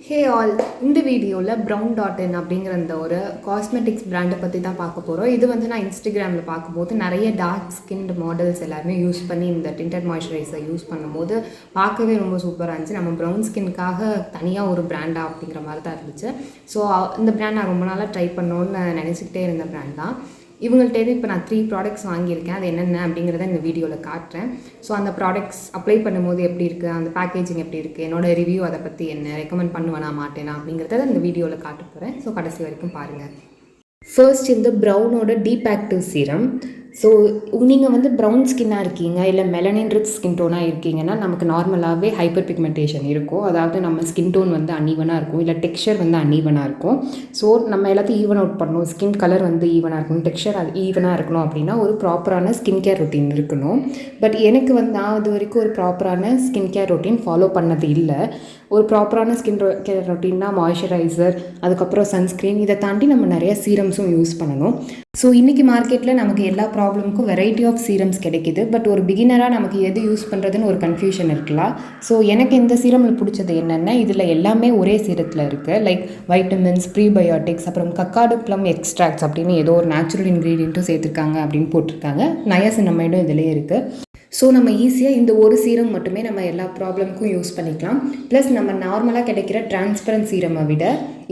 Hey all, இந்த வீடியோவில் brown dot in அப்படிங்கிற அந்த ஒரு காஸ்மெட்டிக்ஸ் பிராண்டை பற்றி தான் பார்க்க போகிறோம். இது வந்து நான் இன்ஸ்டாகிராமில் பார்க்கும்போது நிறைய டார்க் ஸ்கின்டு மாடல்ஸ் எல்லாருமே யூஸ் பண்ணி இந்த டிண்டட் மாய்ஸ்சரைசர் யூஸ் பண்ணும்போது பார்க்கவே ரொம்ப சூப்பராக இருந்துச்சு. நம்ம ப்ரௌன் ஸ்கின்னுக்காக தனியாக ஒரு பிராண்டா அப்படிங்கிற மாதிரி தான் இருந்துச்சு. ஸோ இந்த பிராண்ட் நான் ரொம்ப நாளாக ட்ரை பண்ணணுன்னு நினச்சிக்கிட்டே இருந்த பிராண்ட் தான். இவங்கள்ட்டேருந்து இப்போ நான் 3 ப்ராடக்ட்ஸ் வாங்கியிருக்கேன். அது என்னென்ன அப்படிங்கிறத இந்த வீடியோவில் காட்டுறேன். ஸோ அந்த ப்ராடக்ட்ஸ் அப்ளை பண்ணும்போது எப்படி இருக்குது, அந்த பேக்கேஜிங் எப்படி இருக்குது, என்னோடய ரிவ்யூ அதை பற்றி என்ன, ரெக்கமெண்ட் பண்ணுவேனா மாட்டேனா அப்படிங்கிறத இந்த வீடியோவில் காட்ட போகிறேன். ஸோ கடைசி வரைக்கும் பாருங்கள். ஃபர்ஸ்ட் இந்த ப்ரௌனோட டீப் ஆக்டிவ் சீரம். ஸோ நீங்கள் வந்து ப்ரௌன் ஸ்கின்னாக இருக்கீங்க, இல்லை மெலனின் ரிச் ஸ்கின் டோனாக இருக்கீங்கன்னா நமக்கு நார்மலாகவே ஹைப்பர் பிக்மெண்டேஷன் இருக்கும். அதாவது நம்ம ஸ்கின் டோன் வந்து அன்ஈவனாக இருக்கும், இல்லை டெக்ஸ்சர் வந்து அன்ஈவனாக இருக்கும். ஸோ நம்ம எல்லாத்தையும் ஈவன் அவுட் பண்ணணும், ஸ்கின் கலர் வந்து ஈவனாக இருக்கணும், டெக்ஸ்சர் அது ஈவனாக இருக்கணும் அப்படின்னா ஒரு ப்ராப்பரான ஸ்கின் கேர் ரொட்டீன் இருக்கணும். பட் எனக்கு வந்து நான் இது வரைக்கும் ஒரு ப்ராப்பரான ஸ்கின் கேர் ரொட்டீன் ஃபாலோ பண்ணது இல்லை. ஒரு ப்ராப்பரான ஸ்கின் கேர் ரொட்டீன்னா மாய்ஸ்சரைசர், அதுக்கப்புறம் சன்ஸ்க்ரீன், இதை தாண்டி நம்ம நிறைய சீரம்ஸும் யூஸ் பண்ணணும். ஸோ இன்றைக்கி மார்க்கெட்டில் நமக்கு எல்லா ப்ராப்ளமுக்கும் வெரைட்டி ஆஃப் சீரம்ஸ் கிடைக்கிது. பட் ஒரு பிகினராக நமக்கு எது யூஸ் பண்ணுறதுன்னு ஒரு கன்ஃபியூஷன் இருக்கலாம். ஸோ எனக்கு இந்த சீரமில் பிடிச்சது என்னென்னா, இதில் எல்லாமே ஒரே சீரத்தில் இருக்குது. லைக் வைட்டமின்ஸ், ப்ரீபயோட்டிக்ஸ், அப்புறம் கக்காடு ப்ளம் எக்ஸ்ட்ராக்ட்ஸ் அப்படின்னு ஏதோ ஒரு நேச்சுரல் இன்க்ரீடியண்ட்டும் சேர்த்துருக்காங்க அப்படின்னு போட்டிருக்காங்க. நயாசினமைடும் இதிலே இருக்குது. ஸோ நம்ம ஈஸியாக இந்த ஒரு சீரம் மட்டுமே நம்ம எல்லா ப்ராப்ளமுக்கும் யூஸ் பண்ணிக்கலாம். ப்ளஸ் நம்ம நார்மலாக கிடைக்கிற டிரான்ஸ்பரண்ட் சீரமை விட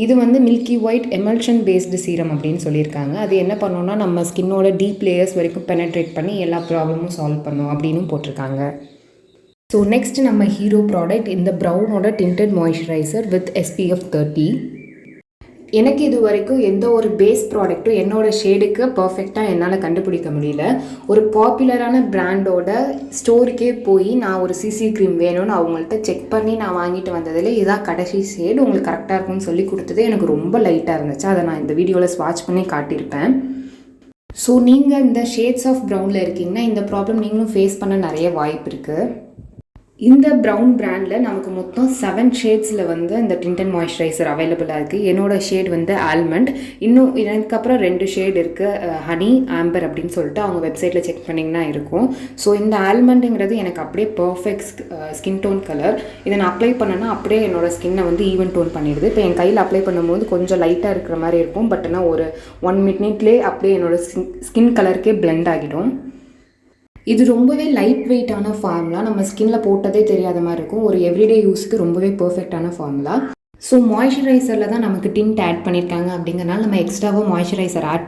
இது வந்து milky white emulsion based serum அப்படின்னு சொல்லியிருக்காங்க. அது என்ன பண்ணோன்னா நம்ம ஸ்கின்னோட டீப் லேயர்ஸ் வரைக்கும் பெனட்ரேட் பண்ணி எல்லா ப்ராப்ளமும் சால்வ் பண்ணும் அப்படின்னு போட்டிருக்காங்க. ஸோ நெக்ஸ்ட் நம்ம ஹீரோ ப்ராடக்ட் இந்த ப்ரௌனோட டிண்டட் மாய்ஸ்சரைசர் வித் SPF 30. எனக்கு இது வரைக்கும் எந்த ஒரு பேஸ் ப்ராடக்ட்டும் என்னோடய ஷேடுக்கு பர்ஃபெக்டாக என்னால் கண்டுபிடிக்க முடியல. ஒரு பாப்புலரான பிராண்டோட ஸ்டோருக்கே போய் நான் ஒரு சிசி க்ரீம் வேணும்னு அவங்கள்ட்ட செக் பண்ணி நான் வாங்கிட்டு வந்ததில் இதான் கடைசி ஷேடு, உங்களுக்கு கரெக்டாக இருக்கும்னு சொல்லி கொடுத்தது எனக்கு ரொம்ப லைட்டாக இருந்துச்சு. அதை நான் இந்த வீடியோவில் ஸ்வாட்ச் பண்ணி காட்டியிருப்பேன். ஸோ நீங்கள் இந்த ஷேட்ஸ் ஆஃப் ப்ரௌனில் இருக்கீங்கன்னா இந்த ப்ராப்ளம் நீங்களும் ஃபேஸ் பண்ண நிறைய வாய்ப்பு இருக்குது. இந்த ப்ரௌன் பிராண்டில் நமக்கு மொத்தம் 7 ஷேட்ஸில் வந்து இந்த டிண்டட் மாய்ஸ்சரைசர் அவைலபிளாக இருக்குது. என்னோடய ஷேட் வந்து ஆல்மண்ட். இன்னும் இதுக்கப்புறம் 2 ஷேட் இருக்குது, ஹனி, ஆம்பர் அப்படின்னு சொல்லிட்டு அவங்க வெப்சைட்டில் செக் பண்ணிங்கன்னா இருக்கும். ஸோ இந்த ஆல்மண்டுங்கிறது எனக்கு அப்படியே பர்ஃபெக்ட் ஸ்கின் டோன் கலர். இதை நான் அப்ளை பண்ணேன்னா அப்படியே என்னோடய ஸ்கின்னை வந்து ஈவன் டோன் பண்ணிடுது. இப்போ என் கையில் அப்ளை பண்ணும்போது கொஞ்சம் லைட்டாக இருக்கிற மாதிரி இருக்கும். பட் ஆனால் ஒரு 1 மினிட்லேயே அப்படியே என்னோடய ஸ்கின் கலருக்கே பிளெண்ட் ஆகிடும். இது ரொம்பவே லைட் வெயிட்டான ஃபார்முலா, நம்ம ஸ்கின்ல போட்டதே தெரியாத மாதிரி இருக்கும். ஒரு எவ்ரிடே யூஸ்க்கு ரொம்பவே பர்ஃபெக்டான ஃபார்முலா. ஸோ மாய்ஸ்சரைசரில் தான் நமக்கு டிண்ட் ஆட் பண்ணியிருக்காங்க அப்படிங்கிறனால நம்ம எக்ஸ்ட்ராவாக மாய்ஸ்சரைசர் ஆட்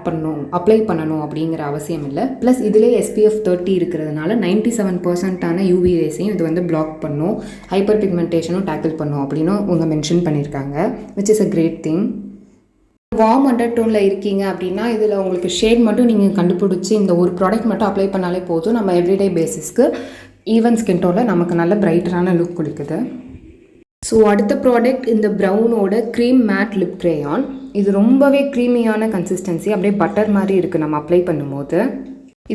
அப்ளை பண்ணணும் அப்படிங்கிற அவசியம் இல்லை. ப்ளஸ் இதிலே SPF 30 இருக்கிறதுனால 97% UV ரேஸையும் இது வந்து பிளாக் பண்ணும், ஹைப்பர் பிக்மெண்டேஷனும் டேக்கிள் பண்ணும் அப்படின்னு அவங்க மென்ஷன் பண்ணியிருக்காங்க, which is a great thing. Warm under டோனில் இருக்கீங்க அப்படின்னா இதில் உங்களுக்கு ஷேட் மட்டும் நீங்கள் கண்டுபிடிச்சி இந்த ஒரு ப்ராடக்ட் மட்டும் அப்ளை பண்ணாலே போதும். நம்ம எவ்ரிடே பேசிஸ்க்கு ஈவன் ஸ்கின் டோனில் நமக்கு நல்ல பிரைட்டரான லுக் கொடுக்குது. ஸோ அடுத்த ப்ராடக்ட் இந்த ப்ரௌனோட க்ரீம் மேட் லிப் கிரேயான். இது ரொம்பவே க்ரீமியான கன்சிஸ்டன்சி, அப்படியே பட்டர் மாதிரி இருக்குது நம்ம அப்ளை பண்ணும்போது.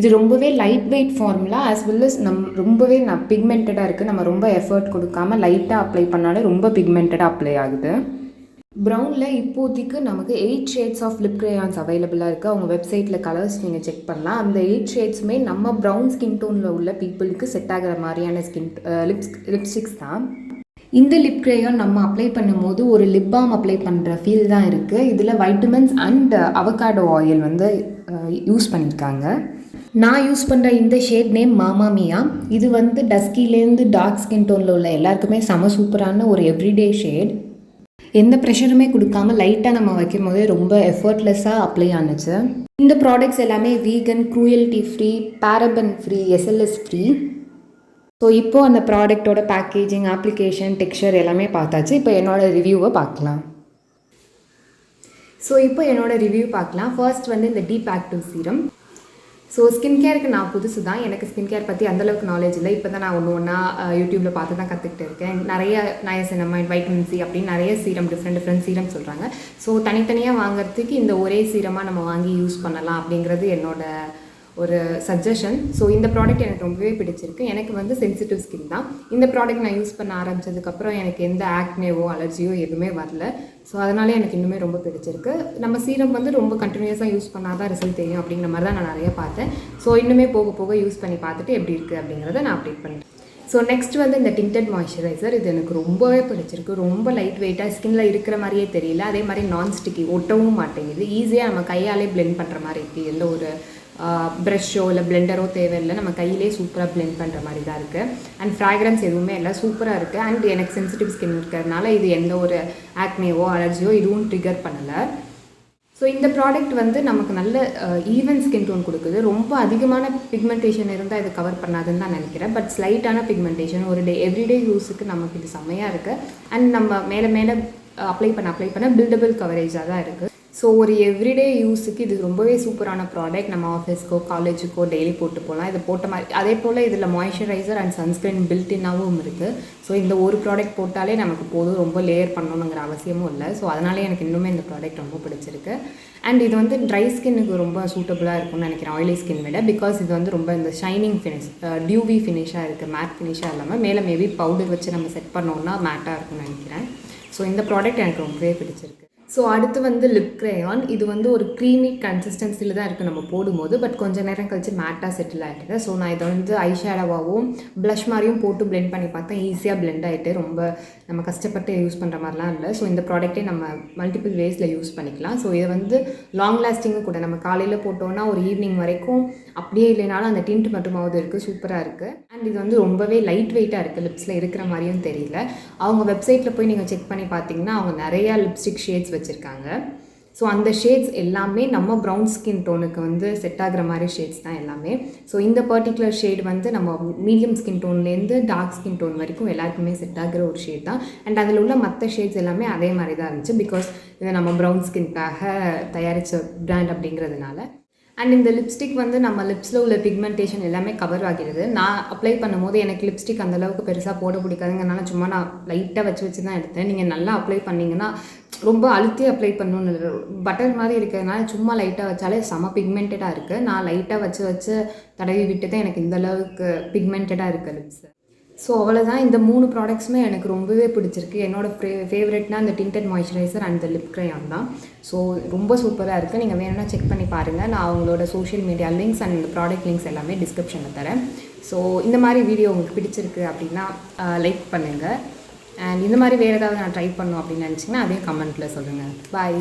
இது ரொம்பவே light weight formula, as well as ரொம்பவே பிக்மெண்டடாக இருக்குது. நம்ம ரொம்ப எஃபர்ட் கொடுக்காமல் லைட்டாக அப்ளை பண்ணாலே ரொம்ப பிக்மெண்டடாக அப்ளை ஆகுது. ப்ரௌனில் இப்போதைக்கு நமக்கு 8 ஷேட்ஸ் ஆஃப் லிப் கிரேயான்ஸ் அவைலபிளாக இருக்குது. அவங்க வெப்சைட்டில் கலர்ஸ் நீங்கள் செக் பண்ணலாம். அந்த 8 ஷேட்ஸுமே நம்ம ப்ரௌன் ஸ்கின் டோனில் உள்ள பீப்புளுக்கு செட் ஆகிற மாதிரியான லிப்ஸ்டிக்ஸ் தான். இந்த லிப் கிரேயான் நம்ம அப்ளை பண்ணும்போது ஒரு லிப் பாம் அப்ளை பண்ணுற ஃபீல் தான் இருக்குது. இதில் வைட்டமின்ஸ் அண்ட் அவகாடோ ஆயில் வந்து யூஸ் பண்ணியிருக்காங்க. நான் யூஸ் பண்ணுற இந்த ஷேட் நேம் மாமா மியா. இது வந்து டஸ்கிலேருந்து டார்க் ஸ்கின் டோனில் உள்ள எல்லாருக்குமே செம சூப்பரான ஒரு எவ்ரிடே ஷேட். எந்த ப்ரெஷருமே கொடுக்காம லைட்டாக நம்ம வைக்கும் போதே ரொம்ப எஃபர்ட்லெஸ்ஸாக அப்ளை ஆனிச்சு. இந்த ப்ராடக்ட்ஸ் எல்லாமே vegan, cruelty free, paraben free, SLS free. So இப்போது அந்த ப்ராடக்டோட பேக்கேஜிங், அப்ளிகேஷன், டெக்ஸ்சர் எல்லாமே பார்த்தாச்சு. இப்போ என்னோடய ரிவ்யூவை பார்க்கலாம். ஸோ இப்போ என்னோடய ரிவ்யூ பார்க்கலாம். ஃபர்ஸ்ட் வந்து இந்த deep active serum. So skin கேருக்கு நான் புதுசு தான், எனக்கு ஸ்கின் கேர் பற்றி அந்தளவுக்கு நாலேஜ் இல்லை. இப்போ தான் நான் ஒன்றா யூடியூப்பில் பார்த்து தான் கற்றுக்கிட்டு இருக்கேன். நிறைய நயசினமைட், வைட்டமின் C அப்படின்னு நிறைய சீரம், டிஃப்ரெண்ட் சீரம் சொல்கிறாங்க. ஸோ தனித்தனியாக வாங்குறதுக்கு இந்த ஒரே சீரமாக நம்ம வாங்கி யூஸ் பண்ணலாம் அப்படிங்கிறது என்னோடய ஒரு சஜஷன். ஸோ இந்த ப்ராடக்ட் எனக்கு ரொம்பவே பிடிச்சிருக்கு. எனக்கு வந்து சென்சிட்டிவ் ஸ்கின் தான். இந்த ப்ராடக்ட் நான் யூஸ் பண்ண ஆரம்பித்ததுக்கப்புறம் எனக்கு எந்த ஆக்னேவோ அலர்ஜியோ எதுவுமே வரல. ஸோ அதனாலே எனக்கு இன்னுமே ரொம்ப பிடிச்சிருக்கு. நம்ம சீரம் வந்து ரொம்ப கண்டினியூஸாக யூஸ் பண்ணால் தான் ரிசல்ட் தெரியும் அப்படிங்கிற மாதிரி தான் நான் நிறைய பார்த்தேன். ஸோ இன்னுமே போக போக யூஸ் பண்ணி பார்த்துட்டு எப்படி இருக்குது அப்படிங்கிறத நான் அப்டேட் பண்ணுறேன். ஸோ நெக்ஸ்ட் வந்து இந்த டிண்டட் மாய்ஸ்சரைசர். இது எனக்கு ரொம்பவே பிடிச்சிருக்கு. ரொம்ப லைட் வெயிட்டாக ஸ்கின்னில் இருக்கிற மாதிரியே தெரியல. அதே மாதிரி நான் ஸ்டிக்கி, ஒட்டவும் மாட்டேங்குது. ஈஸியாக நம்ம கையாலே பிளெண்ட் பண்ணுற மாதிரி இருக்குது. எந்த ஒரு ப்ரஷ்ஷோ இல்லை பிளெண்டரோ தேவையில்லை. நம்ம கையிலே சூப்பராக பிளெண்ட் பண்ணுற மாதிரி தான் இருக்குது. அண்ட் ஃப்ராக்ரன்ஸ் எதுவுமே இல்லை, சூப்பராக இருக்குது. அண்ட் எனக்கு சென்சிட்டிவ் ஸ்கின் இருக்கிறதுனால இது எந்த ஒரு ஆக்னேவோ அலர்ஜியோ இதுவும் ட்ரிகர் பண்ணலை. ஸோ இந்த ப்ராடக்ட் வந்து நமக்கு நல்ல ஈவன் ஸ்கின் டோன் கொடுக்குது. ரொம்ப அதிகமான பிக்மெண்டேஷன் இருந்தால் இது கவர் பண்ணாதுன்னு தான் நினைக்கிறேன். பட் ஸ்லைட்டான பிக்மெண்டேஷன் ஒரு எவ்ரிடே யூஸுக்கு நமக்கு இது செம்மையாக இருக்குது. அண்ட் நம்ம மேலே மேலே அப்ளை பண்ண பில்டபிள் கவரேஜாக தான் இருக்குது. ஸோ ஒரு எவ்ரிடே யூஸுக்கு இது ரொம்பவே சூப்பரான ப்ராடக்ட். நம்ம ஆஃபீஸ்க்கோ காலேஜுக்கோ டெய்லி போட்டு போகலாம். இது போட்ட மாதிரி அதே போல் இதில் மாய்ஸ்சரைசர் அண்ட் சன்ஸ்க்ரீன் பில்டின்னாகவும் இருக்குது. ஸோ இந்த ஒரு ப்ராடக்ட் போட்டாலே நமக்கு போதும், ரொம்ப லேயர் பண்ணணுங்கிற அவசியமும் இல்லை. ஸோ அதனாலே எனக்கு இன்னுமே இந்த ப்ராடக்ட் ரொம்ப பிடிச்சிருக்கு. அண்ட் இது வந்து ட்ரை ஸ்கின்னுக்கு ரொம்ப சூட்டபுளாக இருக்கும்னு நினைக்கிறேன், ஆயிலி ஸ்கின் விட. பிகாஸ் இது வந்து ரொம்ப இந்த ஷைனிங் ஃபினிஷ், டியூவி ஃபினிஷாக இருக்குது, மேட் ஃபினிஷாக இல்லாமல் மேலே மேபி பவுடர் வச்சு நம்ம செட் பண்ணோன்னா மேட்டாக இருக்கும்னு நினைக்கிறேன். ஸோ இந்த ப்ராடக்ட் எனக்கு ரொம்பவே பிடிச்சிருக்கு. ஸோ அடுத்து வந்து லிப் க்ரேயான். இது வந்து ஒரு க்ரீமி கன்சிஸ்டன்சியில் தான் இருக்குது நம்ம போடும்போது. பட் கொஞ்சம் நேரம் கழிச்சு மேட்டாக செட்டில் ஆகிட்டு. ஸோ நான் இதை வந்து ஐ ஷேடோவாகவும் ப்ளஷ் மாதிரியும் போட்டு பிளெண்ட் பண்ணி பார்த்தேன். ஈஸியாக பிளெண்ட் ஆகிட்டு, ரொம்ப நம்ம கஷ்டப்பட்டு யூஸ் பண்ணுற மாதிரிலாம் இல்லை. ஸோ இந்த ப்ராடக்ட்டே நம்ம மல்டிபிள் வேஸில் யூஸ் பண்ணிக்கலாம். ஸோ இதை வந்து லாங் லாஸ்டிங்கும் கூட. நம்ம காலையில் போட்டோன்னா ஒரு ஈவினிங் வரைக்கும் அப்படியே இல்லைனாலும் அந்த டிண்ட் மட்டுமாவது இருக்குது, சூப்பராக இருக்குது. அண்ட் இது வந்து ரொம்பவே லைட் வெயிட்டாக இருக்குது, லிப்ஸில் இருக்கிற மாதிரியும் தெரியல. அவங்க வெப்சைட்டில் போய் நீங்கள் செக் பண்ணி பார்த்தீங்கன்னா அவங்க நிறையா லிப்ஸ்டிக் ஷேட்ஸ் வச்சுருக்காங்க. ஸோ அந்த ஷேட்ஸ் எல்லாமே நம்ம ப்ரௌன் ஸ்கின் டோனுக்கு வந்து செட் ஆகிற மாதிரி ஷேட்ஸ் தான் எல்லாமே. ஸோ இந்த பர்டிகுலர் ஷேட் வந்து நம்ம மீடியம் ஸ்கின் டோன்லேருந்து டார்க் ஸ்கின் டோன் வரைக்கும் எல்லாருக்குமே செட் ஆகிற ஒரு ஷேட் தான். அண்ட் அதில் உள்ள மற்ற ஷேட்ஸ் எல்லாமே அதே மாதிரி தான் இருந்துச்சு. பிகாஸ் இதை நம்ம ப்ரௌன் ஸ்கின்காக தயாரித்த பிராண்ட் அப்படிங்கிறதுனால. அண்ட் இந்த லிப்ஸ்டிக் வந்து நம்ம லிப்ஸில் உள்ள பிக்மெண்டேஷன் எல்லாமே கவர் ஆகிறது. நான் அப்ளை பண்ணும்போது எனக்கு லிப்ஸ்டிக் அந்தளவுக்கு பெருசாக போட பிடிக்காதுங்கனால சும்மா நான் லைட்டாக வச்சு தான் எடுத்தேன். நீங்கள் நல்லா அப்ளை பண்ணிங்கன்னா, ரொம்ப அழுத்தி அப்ளை பண்ணணுன்னு இல்லை, பட்டர் மாதிரி இருக்கிறதுனால சும்மா லைட்டாக வச்சாலே செம பிக்மெண்டடாக இருக்குது. நான் லைட்டாக வச்சு தடவி விட்டு தான் எனக்கு இந்தளவுக்கு பிக்மெண்டடாக இருக்குது லிப்ஸு. ஸோ அவ்வளோதான். இந்த 3 ப்ராடக்ட்ஸுமே எனக்கு ரொம்பவே பிடிச்சிருக்கு. என்னோடய ஃபேவரெட்னா இந்த டிண்டட் மாய்ஸ்சரைசர் அண்ட் இந்த லிப் க்ரேயான் தான். ஸோ ரொம்ப சூப்பராக இருக்குது. நீங்கள் வேணும்னா செக் பண்ணி பாருங்கள். நான் அவங்களோட சோஷியல் மீடியா லிங்க்ஸ் அண்ட் இந்த ப்ராடக்ட் லிங்க்ஸ் எல்லாமே டிஸ்கிரிப்ஷனில் தரேன். ஸோ இந்த மாதிரி வீடியோ உங்களுக்கு பிடிச்சிருக்கு அப்படின்னா லைக் பண்ணுங்கள். அண்ட் இந்த மாதிரி வேறு ஏதாவது நான் ட்ரை பண்ணணும் அப்படின்னு நினச்சிங்கன்னா அதையும் கமெண்ட்டில் சொல்லுங்கள். பாய்.